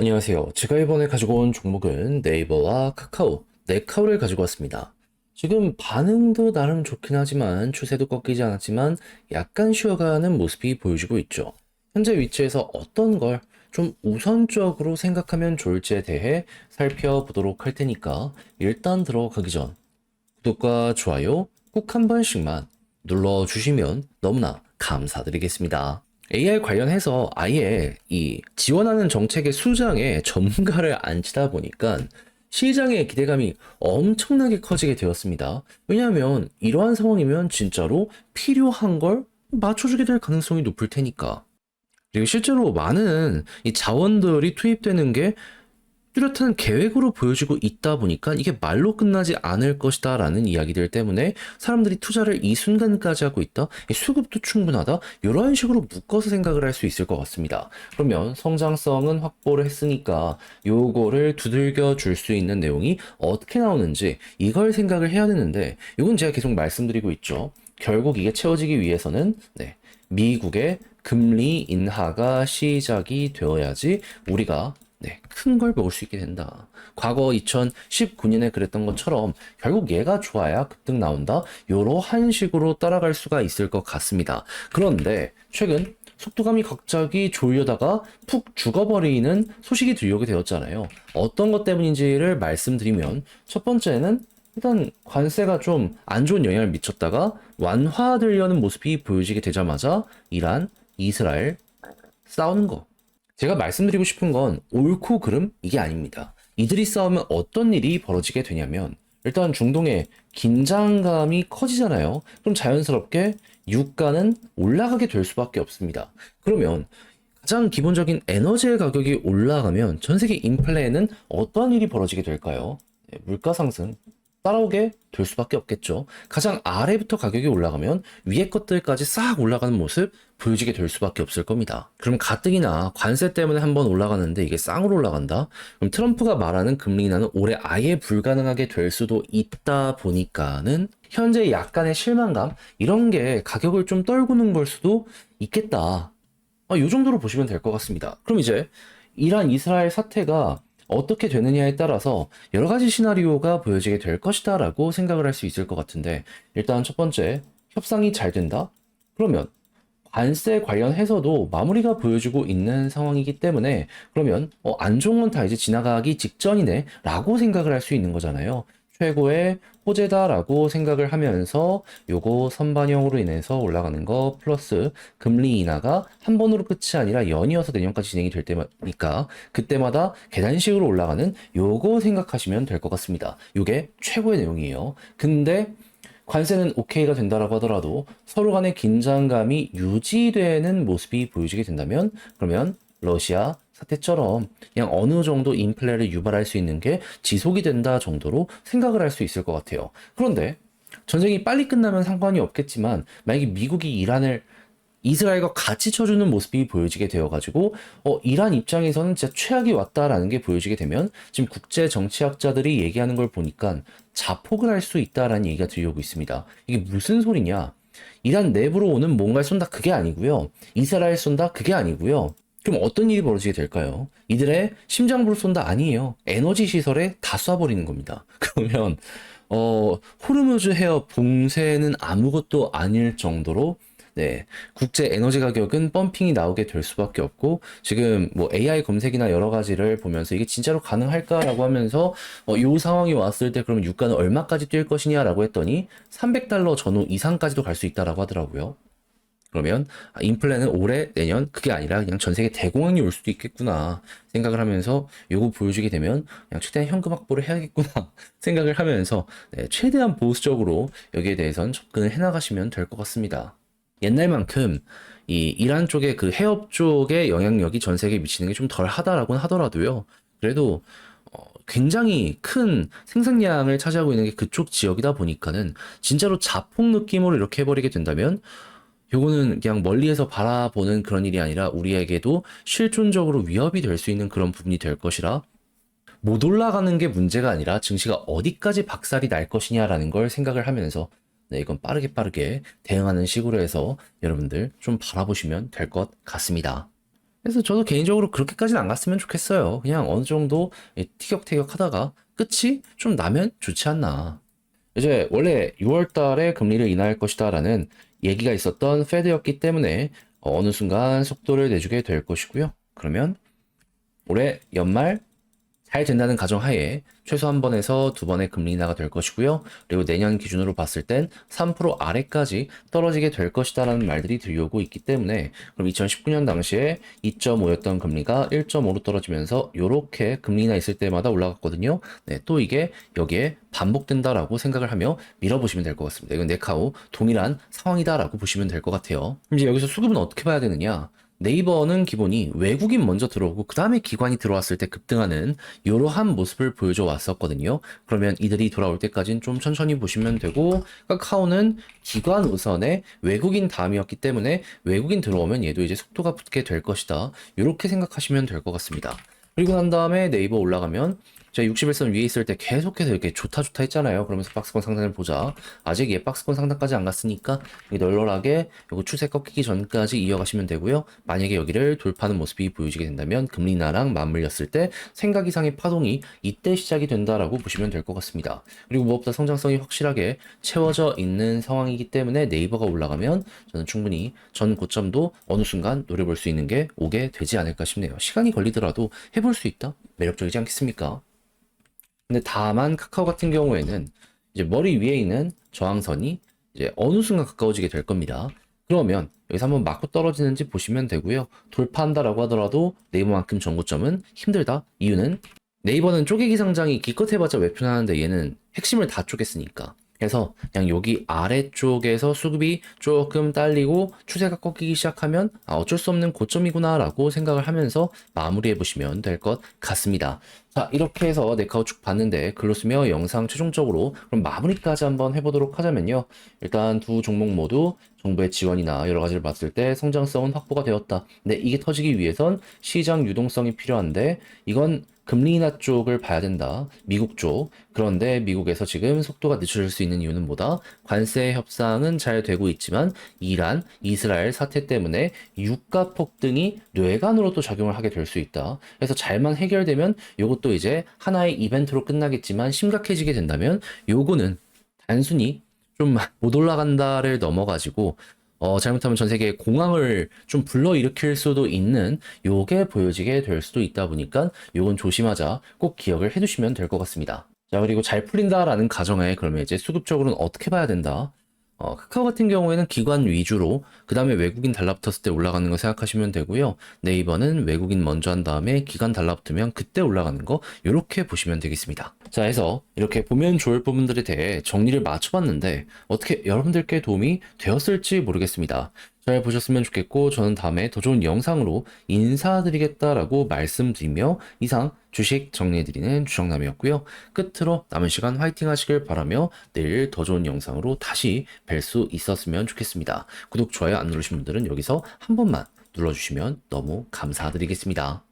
안녕하세요. 제가 이번에 가지고 온 종목은 네이버와 카카오, 네카오를 가지고 왔습니다. 지금 반응도 나름 좋긴 하지만 추세도 꺾이지 않았지만 약간 쉬어가는 모습이 보여지고 있죠. 현재 위치에서 어떤 걸 좀 우선적으로 생각하면 좋을지에 대해 살펴보도록 할 테니까 일단 들어가기 전 구독과 좋아요 꼭 한 번씩만 눌러주시면 너무나 감사드리겠습니다. AI 관련해서 아예 이 지원하는 정책의 수장에 전문가를 앉히다 보니까 시장의 기대감이 엄청나게 커지게 되었습니다. 왜냐하면 이러한 상황이면 진짜로 필요한 걸 맞춰주게 될 가능성이 높을 테니까. 그리고 실제로 많은 이 자원들이 투입되는 게 뚜렷한 계획으로 보여지고 있다 보니까 이게 말로 끝나지 않을 것이다 라는 이야기들 때문에 사람들이 투자를 이 순간까지 하고 있다. 수급도 충분하다. 이런 식으로 묶어서 생각을 할 수 있을 것 같습니다. 그러면 성장성은 확보를 했으니까 요거를 두들겨 줄 수 있는 내용이 어떻게 나오는지 이걸 생각을 해야 되는데 이건 제가 계속 말씀드리고 있죠. 결국 이게 채워지기 위해서는 미국의 금리 인하가 시작이 되어야지 우리가 큰 걸 먹을 수 있게 된다. 과거 2019년에 그랬던 것처럼 결국 얘가 좋아야 급등 나온다. 요러한 식으로 따라갈 수가 있을 것 같습니다. 그런데 최근 속도감이 갑자기 졸려다가 푹 죽어버리는 소식이 들려오게 되었잖아요. 어떤 것 때문인지를 말씀드리면 첫 번째는 일단 관세가 좀 안 좋은 영향을 미쳤다가 완화되려는 모습이 보여지게 되자마자 이란, 이스라엘 싸우는 거. 제가 말씀드리고 싶은 건 옳고 그름 이게 아닙니다. 이들이 싸우면 어떤 일이 벌어지게 되냐면 일단 중동의 긴장감이 커지잖아요. 그럼 자연스럽게 유가는 올라가게 될 수밖에 없습니다. 그러면 가장 기본적인 에너지의 가격이 올라가면 전 세계 인플레는 어떤 일이 벌어지게 될까요? 물가 상승 따라오게 될 수밖에 없겠죠. 가장 아래부터 가격이 올라가면 위에 것들까지 싹 올라가는 모습 보여지게 될 수밖에 없을 겁니다. 그럼 가뜩이나 관세 때문에 한번 올라가는데 이게 쌍으로 올라간다? 그럼 트럼프가 말하는 금리 인하는 올해 아예 불가능하게 될 수도 있다 보니까는 현재 약간의 실망감 이런 게 가격을 좀 떨구는 걸 수도 있겠다. 이 정도로 보시면 될 것 같습니다. 그럼 이제 이란 이스라엘 사태가 어떻게 되느냐에 따라서 여러 가지 시나리오가 보여지게 될 것이다 라고 생각을 할 수 있을 것 같은데 일단 첫 번째 협상이 잘 된다? 그러면 관세 관련해서도 마무리가 보여지고 있는 상황이기 때문에 그러면 안 좋은 건 다 이제 지나가기 직전이네 라고 생각을 할 수 있는 거잖아요. 최고의 호재다라고 생각을 하면서 요거 선반영으로 인해서 올라가는 거 플러스 금리 인하가 한 번으로 끝이 아니라 연이어서 내년까지 진행이 될 때니까 그때마다 계단식으로 올라가는 요거 생각하시면 될 것 같습니다. 요게 최고의 내용이에요. 근데 관세는 오케이가 된다라고 하더라도 서로 간의 긴장감이 유지되는 모습이 보여지게 된다면 그러면 러시아 사태처럼 그냥 어느 정도 인플레를 유발할 수 있는 게 지속이 된다 정도로 생각을 할 수 있을 것 같아요. 그런데 전쟁이 빨리 끝나면 상관이 없겠지만 만약에 미국이 이스라엘과 같이 쳐주는 모습이 보여지게 되어가지고 이란 입장에서는 진짜 최악이 왔다라는 게 보여지게 되면 지금 국제 정치학자들이 얘기하는 걸 보니까 자폭을 할 수 있다라는 얘기가 들려오고 있습니다. 이게 무슨 소리냐? 이란 내부로 오는 뭔가를 쏜다 그게 아니고요. 이스라엘 쏜다 그게 아니고요. 그럼 어떤 일이 벌어지게 될까요? 이들의 심장부를 쏜다 아니에요. 에너지 시설에 다 쏴버리는 겁니다. 그러면 호르무즈 해협 봉쇄는 아무것도 아닐 정도로 국제 에너지 가격은 펌핑이 나오게 될 수밖에 없고, 지금 뭐 AI 검색이나 여러 가지를 보면서 이게 진짜로 가능할까라고 하면서, 이 상황이 왔을 때 그러면 유가는 얼마까지 뛸 것이냐라고 했더니, $300 전후 이상까지도 갈 수 있다라고 하더라고요. 그러면, 인플레는 올해, 내년, 그게 아니라 그냥 전 세계 대공황이 올 수도 있겠구나 생각을 하면서, 요거 보여주게 되면, 그냥 최대한 현금 확보를 해야겠구나 생각을 하면서, 최대한 보수적으로 여기에 대해서는 접근을 해나가시면 될 것 같습니다. 옛날만큼 이 이란 쪽의 그 해협 쪽의 영향력이 전 세계에 미치는 게 좀 덜 하다라고는 하더라도요. 그래도 굉장히 큰 생산량을 차지하고 있는 게 그쪽 지역이다 보니까는 진짜로 자폭 느낌으로 이렇게 해버리게 된다면 요거는 그냥 멀리에서 바라보는 그런 일이 아니라 우리에게도 실존적으로 위협이 될 수 있는 그런 부분이 될 것이라 못 올라가는 게 문제가 아니라 증시가 어디까지 박살이 날 것이냐라는 걸 생각을 하면서 이건 빠르게 대응하는 식으로 해서 여러분들 좀 바라보시면 될 것 같습니다. 그래서 저도 개인적으로 그렇게까지는 안 갔으면 좋겠어요. 그냥 어느 정도 티격태격 하다가 끝이 좀 나면 좋지 않나. 이제 원래 6월 달에 금리를 인하할 것이다라는 얘기가 있었던 페드였기 때문에 어느 순간 속도를 내주게 될 것이고요. 그러면 올해 연말 잘 된다는 가정하에 최소 한 번에서 두 번의 금리 인하가 될 것이고요. 그리고 내년 기준으로 봤을 땐 3% 아래까지 떨어지게 될 것이다라는 말들이 들려오고 있기 때문에 그럼 2019년 당시에 2.5였던 금리가 1.5로 떨어지면서 요렇게 금리 인하 있을 때마다 올라갔거든요. 네, 또 이게 여기에 반복된다라고 생각을 하며 밀어보시면 될 것 같습니다. 이건 네카오 동일한 상황이다라고 보시면 될 것 같아요. 이제 여기서 수급은 어떻게 봐야 되느냐? 네이버는 기본이 외국인 먼저 들어오고 그 다음에 기관이 들어왔을 때 급등하는 이러한 모습을 보여줘 왔었거든요. 그러면 이들이 돌아올 때까지는 좀 천천히 보시면 되고 카카오는 기관 우선에 외국인 다음이었기 때문에 외국인 들어오면 얘도 이제 속도가 붙게 될 것이다. 이렇게 생각하시면 될 것 같습니다. 그리고 난 다음에 네이버 올라가면 제가 61선 위에 있을 때 계속해서 이렇게 좋다 했잖아요. 그러면서 박스권 상단을 보자. 아직 얘 박스권 상단까지 안 갔으니까 널널하게 요거 추세 꺾이기 전까지 이어가시면 되고요. 만약에 여기를 돌파하는 모습이 보여지게 된다면 금리 인하랑 맞물렸을 때 생각 이상의 파동이 이때 시작이 된다라고 보시면 될 것 같습니다. 그리고 무엇보다 성장성이 확실하게 채워져 있는 상황이기 때문에 네이버가 올라가면 저는 충분히 전 고점도 어느 순간 노려볼 수 있는 게 오게 되지 않을까 싶네요. 시간이 걸리더라도 해볼 수 있다? 매력적이지 않겠습니까? 근데 다만 카카오 같은 경우에는 이제 머리 위에 있는 저항선이 이제 어느 순간 가까워지게 될 겁니다. 그러면 여기서 한번 맞고 떨어지는지 보시면 되고요. 돌파한다라고 하더라도 네이버만큼 전고점은 힘들다. 이유는 네이버는 쪼개기 상장이 기껏 해봤자 왜 표현하는데 얘는 핵심을 다 쪼갰으니까. 그래서 그냥 여기 아래쪽에서 수급이 조금 딸리고 추세가 꺾이기 시작하면 어쩔 수 없는 고점이구나 라고 생각을 하면서 마무리해 보시면 될 것 같습니다. 자, 이렇게 해서 네카오 쭉 봤는데 글로 쓰며 영상 최종적으로 그럼 마무리까지 한번 해보도록 하자면요. 일단 두 종목 모두 정부의 지원이나 여러 가지를 봤을 때 성장성은 확보가 되었다. 근데 이게 터지기 위해선 시장 유동성이 필요한데 이건 금리 인하 쪽을 봐야 된다. 미국 쪽. 그런데 미국에서 지금 속도가 늦춰질 수 있는 이유는 뭐다? 관세 협상은 잘 되고 있지만 이란, 이스라엘 사태 때문에 유가 폭등이 뇌관으로도 작용을 하게 될 수 있다. 그래서 잘만 해결되면 요것도 이제 하나의 이벤트로 끝나겠지만 심각해지게 된다면 요거는 단순히 좀 못 올라간다를 넘어가지고 잘못하면 전 세계에 공황을 좀 불러일으킬 수도 있는 요게 보여지게 될 수도 있다 보니까 요건 조심하자 꼭 기억을 해두시면 될 것 같습니다. 자, 그리고 잘 풀린다라는 가정에 그러면 이제 수급적으로는 어떻게 봐야 된다? 카카오 같은 경우에는 기관 위주로 그 다음에 외국인 달라붙었을 때 올라가는 거 생각하시면 되고요. 네이버는 외국인 먼저 한 다음에 기관 달라붙으면 그때 올라가는 거 이렇게 보시면 되겠습니다. 자, 해서 이렇게 보면 좋을 부분들에 대해 정리를 맞춰봤는데 어떻게 여러분들께 도움이 되었을지 모르겠습니다. 잘 보셨으면 좋겠고 저는 다음에 더 좋은 영상으로 인사드리겠다라고 말씀드리며 이상 주식 정리해드리는 주정남이었고요. 끝으로 남은 시간 화이팅 하시길 바라며 내일 더 좋은 영상으로 다시 뵐 수 있었으면 좋겠습니다. 구독, 좋아요 안 누르신 분들은 여기서 한 번만 눌러주시면 너무 감사드리겠습니다.